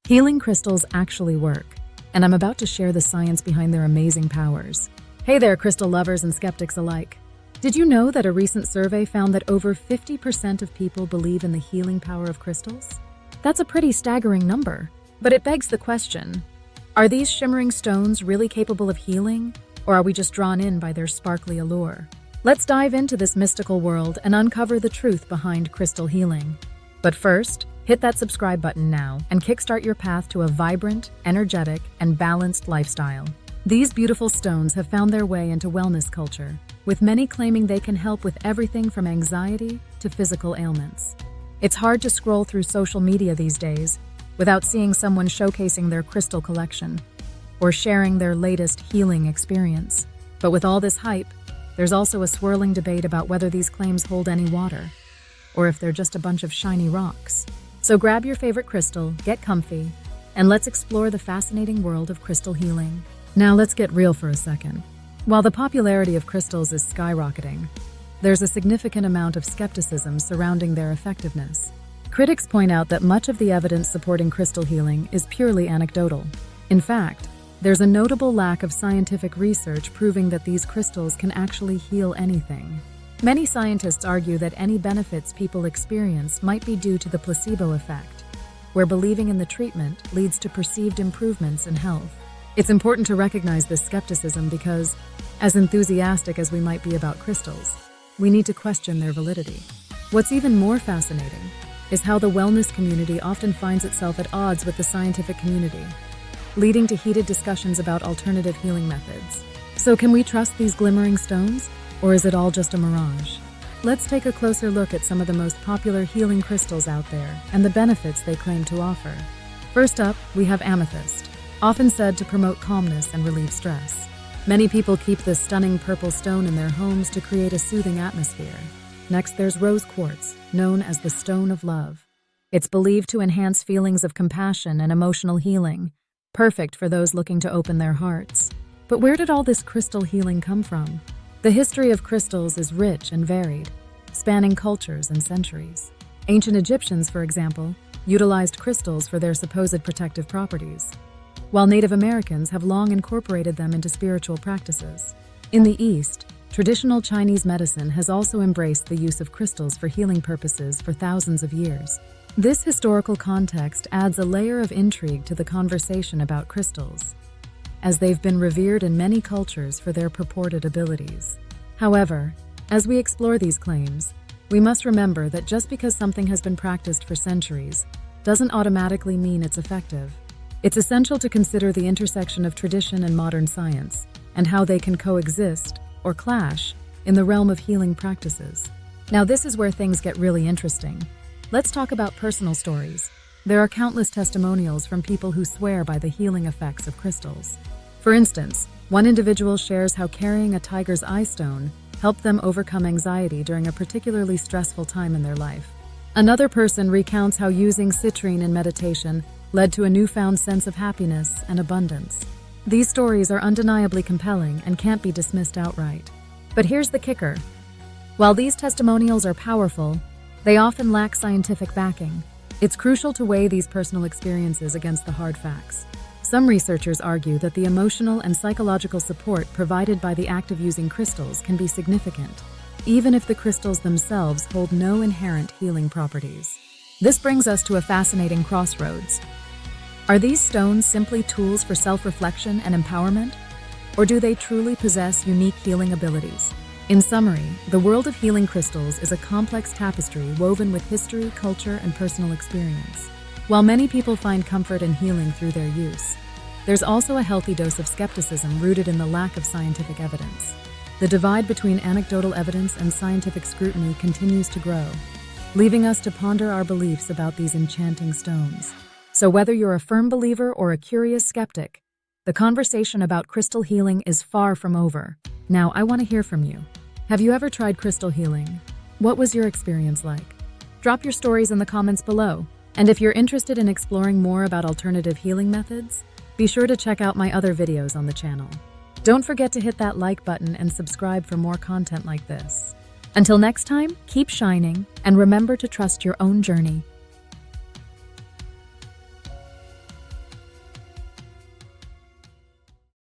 Healing crystals actually work, and I'm about to share the science behind their amazing powers. Hey there, crystal lovers and skeptics alike. Did you know that a recent survey found that over 50% of people believe in the healing power of crystals? That's a pretty staggering number, but it begs the question, are these shimmering stones really capable of healing, or are we just drawn in by their sparkly allure? Let's dive into this mystical world and uncover the truth behind crystal healing. But first, hit that subscribe button now and kickstart your path to a vibrant, energetic, and balanced lifestyle. These beautiful stones have found their way into wellness culture, with many claiming they can help with everything from anxiety to physical ailments. It's hard to scroll through social media these days without seeing someone showcasing their crystal collection or sharing their latest healing experience. But with all this hype, there's also a swirling debate about whether these claims hold any water, or if they're just a bunch of shiny rocks. So grab your favorite crystal, get comfy, and let's explore the fascinating world of crystal healing. Now let's get real for a second. While the popularity of crystals is skyrocketing, there's a significant amount of skepticism surrounding their effectiveness. Critics point out that much of the evidence supporting crystal healing is purely anecdotal. In fact, there's a notable lack of scientific research proving that these crystals can actually heal anything. Many scientists argue that any benefits people experience might be due to the placebo effect, where believing in the treatment leads to perceived improvements in health. It's important to recognize this skepticism because, as enthusiastic as we might be about crystals, we need to question their validity. What's even more fascinating is how the wellness community often finds itself at odds with the scientific community, leading to heated discussions about alternative healing methods. So can we trust these glimmering stones, or is it all just a mirage? Let's take a closer look at some of the most popular healing crystals out there and the benefits they claim to offer. First up, we have amethyst, often said to promote calmness and relieve stress. Many people keep this stunning purple stone in their homes to create a soothing atmosphere. Next, there's rose quartz, known as the stone of love. It's believed to enhance feelings of compassion and emotional healing, perfect for those looking to open their hearts. But where did all this crystal healing come from? The history of crystals is rich and varied, spanning cultures and centuries. Ancient Egyptians, for example, utilized crystals for their supposed protective properties, while Native Americans have long incorporated them into spiritual practices. In the East, traditional Chinese medicine has also embraced the use of crystals for healing purposes for thousands of years. This historical context adds a layer of intrigue to the conversation about crystals, as they've been revered in many cultures for their purported abilities. However, as we explore these claims, we must remember that just because something has been practiced for centuries doesn't automatically mean it's effective. It's essential to consider the intersection of tradition and modern science, and how they can coexist, or clash, in the realm of healing practices. Now this is where things get really interesting. Let's talk about personal stories. There are countless testimonials from people who swear by the healing effects of crystals. For instance, one individual shares how carrying a tiger's eye stone helped them overcome anxiety during a particularly stressful time in their life. Another person recounts how using citrine in meditation led to a newfound sense of happiness and abundance. These stories are undeniably compelling and can't be dismissed outright. But here's the kicker. While these testimonials are powerful, they often lack scientific backing. It's crucial to weigh these personal experiences against the hard facts. Some researchers argue that the emotional and psychological support provided by the act of using crystals can be significant, even if the crystals themselves hold no inherent healing properties. This brings us to a fascinating crossroads. Are these stones simply tools for self-reflection and empowerment, or do they truly possess unique healing abilities? In summary, the world of healing crystals is a complex tapestry woven with history, culture, and personal experience. While many people find comfort and healing through their use, there's also a healthy dose of skepticism rooted in the lack of scientific evidence. The divide between anecdotal evidence and scientific scrutiny continues to grow, leaving us to ponder our beliefs about these enchanting stones. So whether you're a firm believer or a curious skeptic, the conversation about crystal healing is far from over. Now, I want to hear from you. Have you ever tried crystal healing? What was your experience like? Drop your stories in the comments below. And if you're interested in exploring more about alternative healing methods, be sure to check out my other videos on the channel. Don't forget to hit that like button and subscribe for more content like this. Until next time, keep shining and remember to trust your own journey.